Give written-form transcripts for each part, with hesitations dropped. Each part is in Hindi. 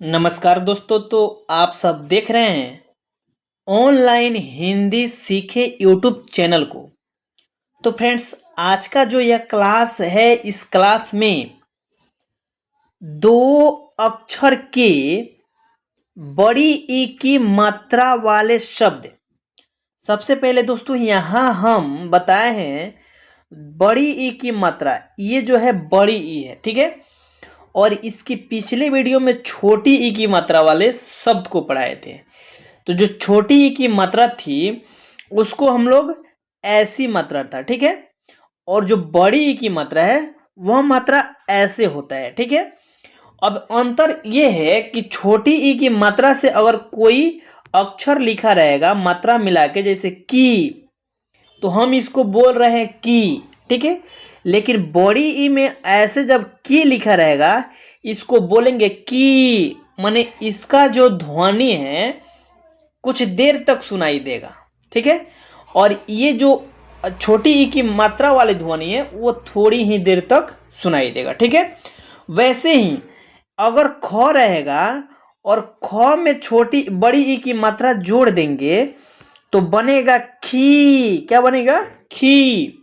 नमस्कार दोस्तों। तो आप सब देख रहे हैं ऑनलाइन हिंदी सीखे यूट्यूब चैनल को। तो फ्रेंड्स, आज का जो यह क्लास है, इस क्लास में दो अक्षर के बड़ी ई की मात्रा वाले शब्द। सबसे पहले दोस्तों यहाँ हम बताए हैं बड़ी ई की मात्रा। ये जो है बड़ी ई है, ठीक है। और इसकी पिछले वीडियो में छोटी ई की मात्रा वाले शब्द को पढ़ाए थे। तो जो छोटी ई की मात्रा थी उसको हम लोग ऐसी मात्रा था, ठीक है। और जो बड़ी ई की मात्रा है वह मात्रा ऐसे होता है, ठीक है। अब अंतर यह है कि छोटी ई की मात्रा से अगर कोई अक्षर लिखा रहेगा मात्रा मिला के, जैसे की, तो हम इसको बोल रहे हैं की, ठीक है। लेकिन बड़ी ई में ऐसे जब की लिखा रहेगा इसको बोलेंगे की, माने इसका जो ध्वनि है कुछ देर तक सुनाई देगा, ठीक है। और ये जो छोटी ई की मात्रा वाली ध्वनि है वो थोड़ी ही देर तक सुनाई देगा, ठीक है। वैसे ही अगर ख रहेगा और ख में छोटी बड़ी ई की मात्रा जोड़ देंगे तो बनेगा खी। क्या बनेगा? खी।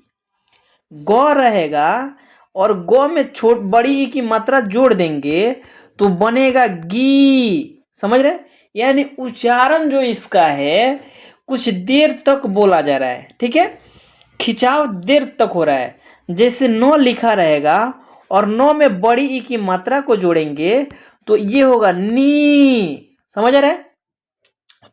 ग रहेगा और ग में बड़ी ई की मात्रा जोड़ देंगे तो बनेगा गी। समझ रहे? यानी उच्चारण जो इसका है कुछ देर तक बोला जा रहा है, ठीक है। खिंचाव देर तक हो रहा है। जैसे नौ लिखा रहेगा और नौ में बड़ी ई की मात्रा को जोड़ेंगे तो ये होगा नी। समझ रहे?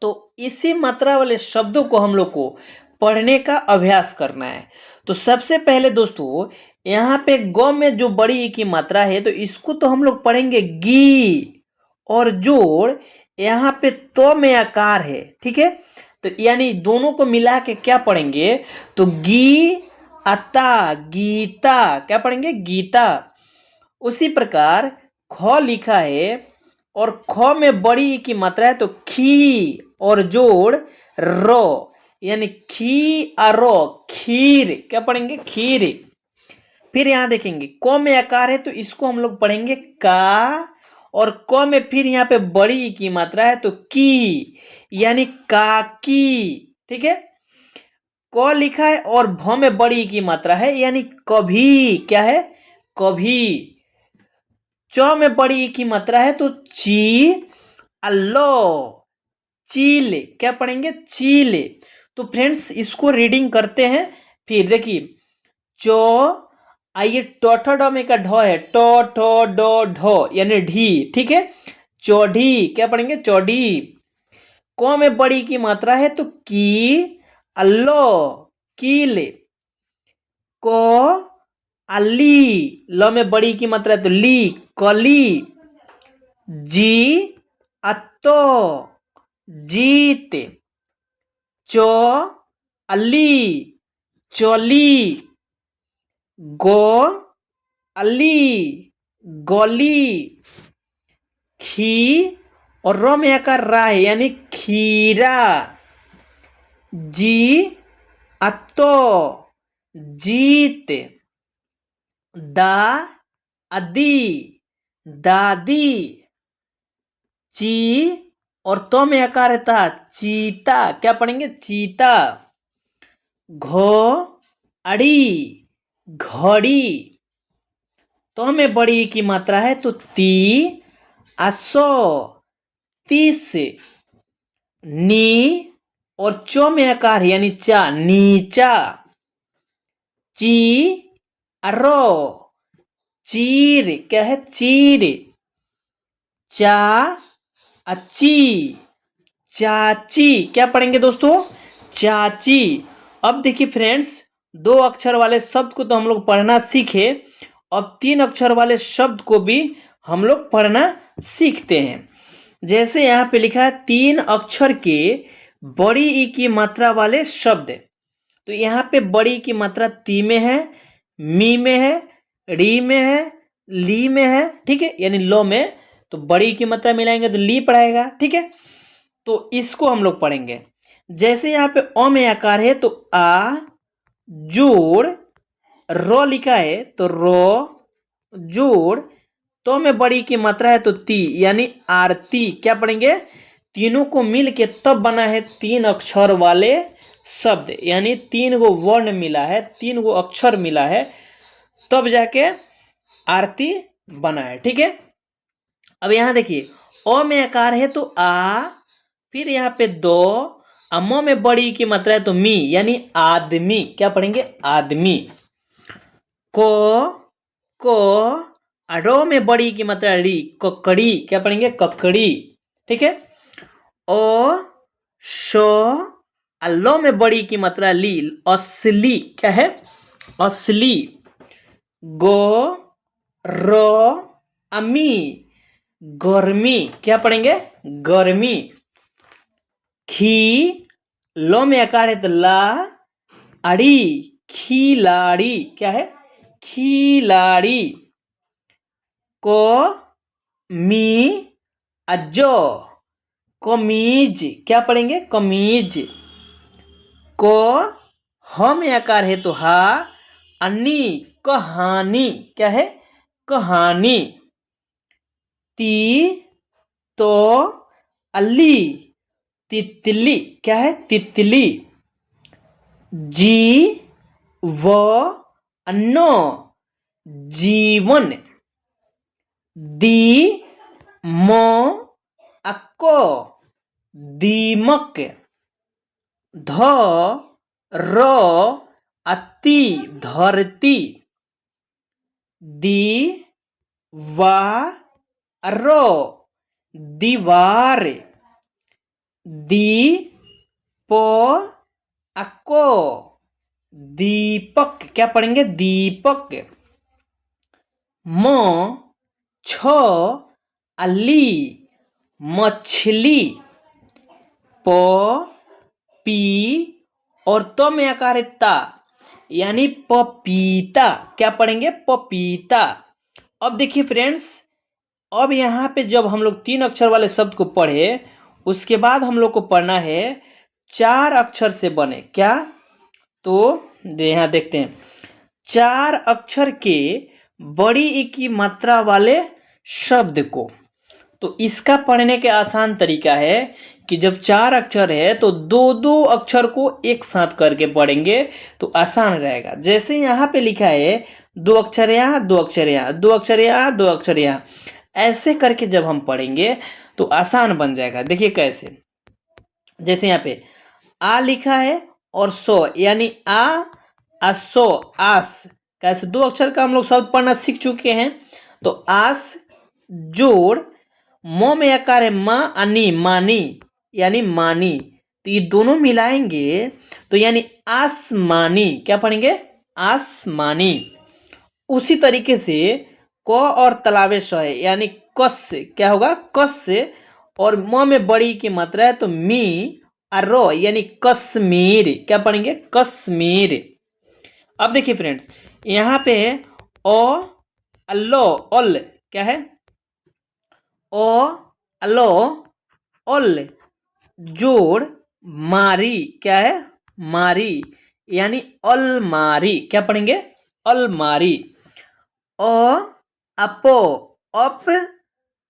तो इसी मात्रा वाले शब्दों को हम लोग को पढ़ने का अभ्यास करना है। तो सबसे पहले दोस्तों यहाँ पे ग में जो बड़ी ई की मात्रा है तो इसको तो हम लोग पढ़ेंगे गी, और जोड़ यहाँ पे तो में आकार है, ठीक है। तो यानी दोनों को मिला के क्या पढ़ेंगे? तो गी अता गीता। क्या पढ़ेंगे? गीता। उसी प्रकार ख लिखा है और ख में बड़ी ई की मात्रा है तो खी, और जोड़ रो, यानी खी रो, खीर। क्या पढ़ेंगे? खीर। फिर यहां देखेंगे क में आकार है तो इसको हम लोग पढ़ेंगे का, और क में फिर यहाँ पे बड़ी ई की मात्रा है तो की, यानी काकी, ठीक है। क लिखा है और भ में बड़ी ई की मात्रा है यानी कभी। क्या है? कभी। च में बड़ी ई की मात्रा है तो ची अल्लो, चील। क्या पढ़ेंगे? चील। तो फ्रेंड्स इसको रीडिंग करते हैं। फिर देखिए चो, आइए ट ड में का ढ है, ट ठ ड ढ यानी ढी, ठीक है। चौढ़ी। क्या पढ़ेंगे? चौढ़ी। क में बड़ी की मात्रा है तो की अल्लो, कील। क अली, ल में बड़ी की मात्रा है तो ली, कली। जी अतो, जीत। चो अली, चोली। गो अली, गोली। खी और रो में आकर रा है यानी खीरा। जी अतो, जीत। दा अदी, दादी। ची और तो में आकार था चीता। क्या पढ़ेंगे? चीता। घो अड़ी, घड़ी। तो में बड़ी की मात्रा है तो ती असो, तीस। नी और चो में आकार यानी चा, नीचा। ची अरो, चीर। क्या है? चीर। चा अच्छी, चाची। क्या पढ़ेंगे दोस्तों? चाची। अब देखिए फ्रेंड्स, दो अक्षर वाले शब्द को तो हम लोग पढ़ना सीखे, अब तीन अक्षर वाले शब्द को भी हम लोग पढ़ना सीखते हैं। जैसे यहाँ पे लिखा है तीन अक्षर के बड़ी ई की मात्रा वाले शब्द। तो यहाँ पे बड़ी की मात्रा ती में है, मी में है, री में है, ली में है, ठीक है, यानी लो में। तो बड़ी की मात्रा मिलाएंगे तो ली पढ़ाएगा, ठीक है। तो इसको हम लोग पढ़ेंगे। जैसे यहाँ पे अ में आकार है तो आ, जोड़ रो लिखा है तो रो, जोड़ तो में बड़ी की मात्रा है तो ती यानी आरती। क्या पढ़ेंगे? तीनों को मिल के तब बना है 3 अक्षर वाले शब्द, यानी 3 गो वर्ण मिला है, 3 गो अक्षर मिला है, तब जाके आरती बना है। ठीक है, अब यहां देखिए अ में आकार है तो आ, फिर यहाँ पे दो, म में बड़ी की मात्रा है तो मी यानी आदमी। क्या पढ़ेंगे? आदमी। को रो में बड़ी की मात्रा री, ककड़ी। क्या पढ़ेंगे? ककड़ी। ठीक है, ओ शो लो में बड़ी की मात्रा ली, असली। क्या है? असली। गो रो अमी, गर्मी। क्या पढ़ेंगे? गर्मी। खी लो में आकार है तो ला, अड़ी, खिलाड़ी। क्या है? खिलाड़ी। को मी अजो, कमीज। क्या पढ़ेंगे? कमीज। को ह में आकार है तो हा, अन्नी, कहानी। क्या है? कहानी। ती तो अली, तितली। क्या है? तितली। जी व अन्नो, जीवन। दी मो अक्को, दीमक। ध रो अति, धरती। दी वा रो दीवार। दी पो अको दीपक। क्या पढ़ेंगे? दीपक। मो छो अली, मछली। पो पी और तो में आकार है ता यानी पपीता। क्या पढ़ेंगे? पपीता। अब देखिए फ्रेंड्स, अब यहाँ पे जब हम लोग 3 अक्षर वाले शब्द को पढ़े, उसके बाद हम लोग को पढ़ना है 4 अक्षर से बने। क्या? तो यहाँ देखते हैं 4 अक्षर के बड़ी ई की मात्रा वाले शब्द को। तो इसका पढ़ने के आसान तरीका है कि जब 4 अक्षर है तो 2-2 अक्षर को एक साथ करके पढ़ेंगे तो आसान रहेगा। जैसे यहाँ पे लिखा है 2 अक्षर यहाँ, 2 अक्षर यहाँ, 2 अक्षर यहाँ, 2 अक्षर यहाँ, ऐसे करके जब हम पढ़ेंगे तो आसान बन जाएगा। देखिए कैसे, जैसे यहाँ पे आ लिखा है और सो यानी आ सो, आस। कैसे 2 अक्षर का हम लोग शब्द पढ़ना सीख चुके हैं। तो आस जोड़ मो में आकार है मा, अनी, मानी यानी मानी, तो ये दोनों मिलाएंगे तो यानी आसमानी। क्या पढ़ेंगे? आसमानी। उसी तरीके से क और तलावे स है यानी कस। क्या होगा? कस। और म में बड़ी की मात्रा है तो मी और रो यानी कश्मीर। क्या पढ़ेंगे? कश्मीर। अब देखिए फ्रेंड्स, यहाँ पे ओ अल्लो अल। क्या है? ओ अलो अल जोड़ मारी। क्या है? मारी यानी अलमारी। क्या पढ़ेंगे? अलमारी। अ अपो अप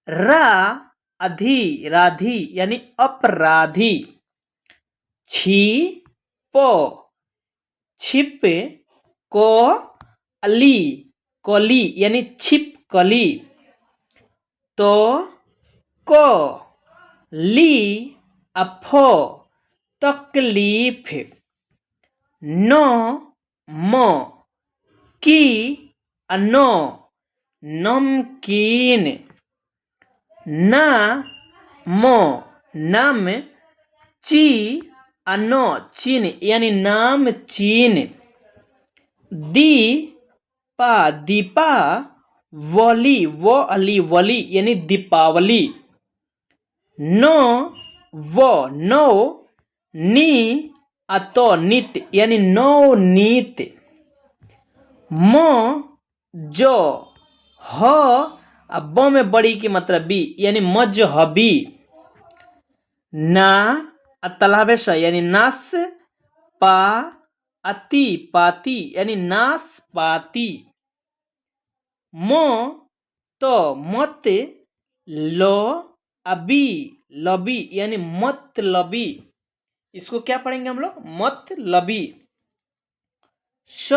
रा अधि, राधी यानी अपराधी। छी पो छिप को अली, कली यानी छिपकली। तो को ली अफो तकलीफ। नो मो की अनो नमकीन। ना मो नाम ची अनो चीन यानी नाम चीन। दी पा दीपा वली, वो अली वली यानी दीपावली। नो वो नौ नी अतो नित यानी नवनीत। मो जो ह अब में बड़ी की मात्रा बी यानी मजहबी। ना तलावे स यानी नास, पा अति पाती यानी नासपाती। मो तो मत लो अबी, लबी यानी मतलबी, इसको क्या पढ़ेंगे हम लोग? मतलबी। श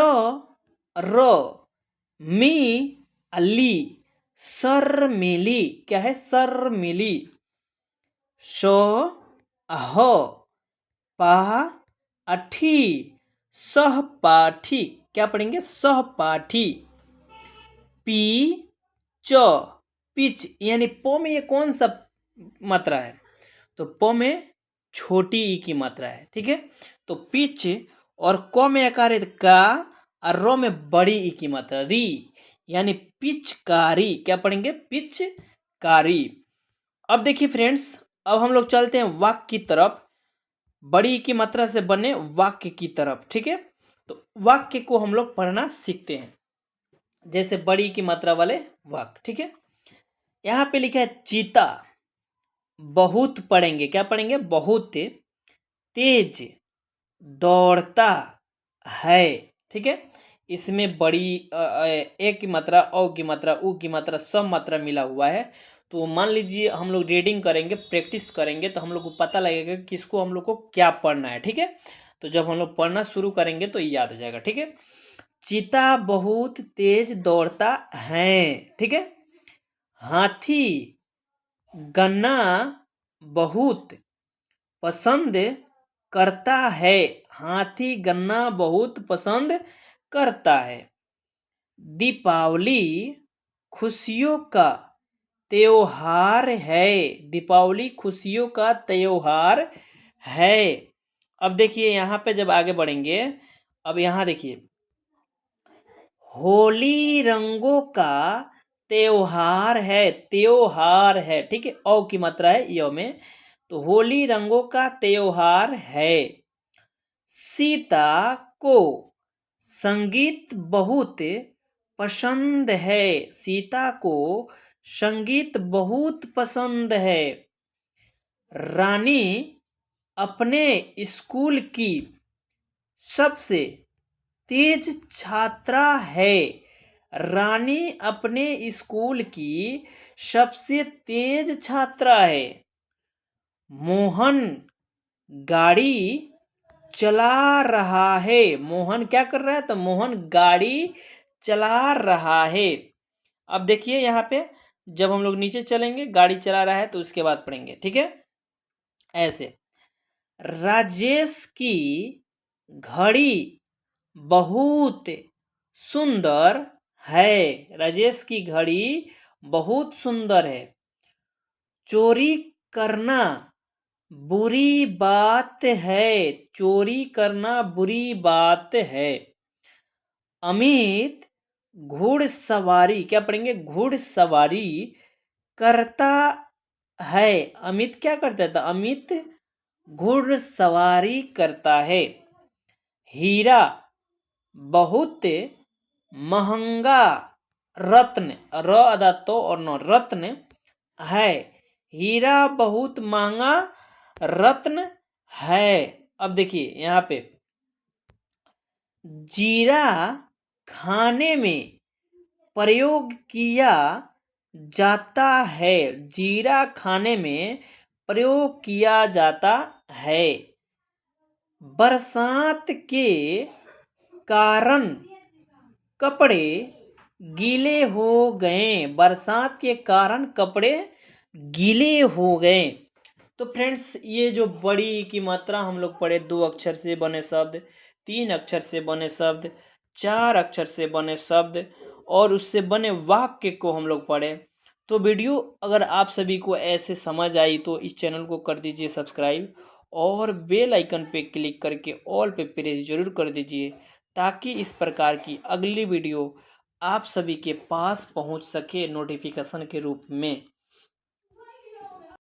र मी अली, शर्मिली, क्या है? शर्मिली। शो अहो पाह अठी, सहपाठी, क्या पढ़ेंगे? सहपाठी। पी च पिच, यानी पो में ये कौन सा मात्रा है? तो पो में छोटी ई की मात्रा है, ठीक है। तो पिच और क में आकार है का, और रो में बड़ी ई की मात्रा री, यानी पिचकारी, क्या पढ़ेंगे? पिचकारी। अब देखिए फ्रेंड्स, अब हम लोग चलते हैं वाक्य की तरफ, बड़ी ई की मात्रा से बने वाक्य की तरफ, ठीक है। तो वाक्य को हम लोग पढ़ना सीखते हैं, जैसे बड़ी ई की मात्रा वाले वाक्य, ठीक है। यहाँ पे लिखा है चीता, बहुत पढ़ेंगे, क्या पढ़ेंगे? बहुत तेज दौड़ता है, ठीक है। इसमें बड़ी ए की मात्रा, औ की मात्रा, उ की मात्रा, सब मात्रा मिला हुआ है। तो मान लीजिए हम लोग रीडिंग करेंगे, प्रैक्टिस करेंगे, तो हम लोग को पता लगेगा कि किसको हम लोग को क्या पढ़ना है, ठीक है। तो जब हम लोग पढ़ना शुरू करेंगे तो याद हो जाएगा, ठीक है। चीता बहुत तेज दौड़ता है, ठीक है। हाथी गन्ना बहुत पसंद करता है, हाथी गन्ना बहुत पसंद करता है। दीपावली खुशियों का त्योहार है, दीपावली खुशियों का त्योहार है। अब देखिए यहाँ पे जब आगे बढ़ेंगे, अब यहाँ देखिए, होली रंगों का त्योहार है, त्योहार है, ठीक है। औ की मात्रा है यो में, तो होली रंगों का त्योहार है। सीता को संगीत बहुत पसंद है, सीता को संगीत बहुत पसंद है। रानी अपने स्कूल की सबसे तेज छात्रा है, रानी अपने स्कूल की सबसे तेज छात्रा है। मोहन गाड़ी चला रहा है, मोहन क्या कर रहा है? तो मोहन गाड़ी चला रहा है। अब देखिए यहाँ पे जब हम लोग नीचे चलेंगे, गाड़ी चला रहा है, तो उसके बाद पढ़ेंगे, ठीक है। ऐसे राजेश की घड़ी बहुत सुंदर है, राजेश की घड़ी बहुत सुंदर है। चोरी करना बुरी बात है, चोरी करना बुरी बात है। अमित घुड़सवारी, क्या पढ़ेंगे? घुड़सवारी करता है, अमित क्या करता है? तो अमित घुड़सवारी करता है। हीरा बहुत महंगा रत्न, र अदा तो और न रत्न है, हीरा बहुत महंगा रत्न है। अब देखिए यहाँ पे जीरा खाने में प्रयोग किया जाता है, जीरा खाने में प्रयोग किया जाता है। बरसात के कारण कपड़े गीले हो गए, बरसात के कारण कपड़े गीले हो गए। तो फ्रेंड्स, ये जो बड़ी की मात्रा हम लोग पढ़े, 2 अक्षर से बने शब्द, 3 अक्षर से बने शब्द, 4 अक्षर से बने शब्द और उससे बने वाक्य को हम लोग पढ़े। तो वीडियो अगर आप सभी को ऐसे समझ आई तो इस चैनल को कर दीजिए सब्सक्राइब और बेल आइकन पे क्लिक करके ऑल पे प्रेस जरूर कर दीजिए, ताकि इस प्रकार की अगली वीडियो आप सभी के पास पहुंच सके नोटिफिकेशन के रूप में।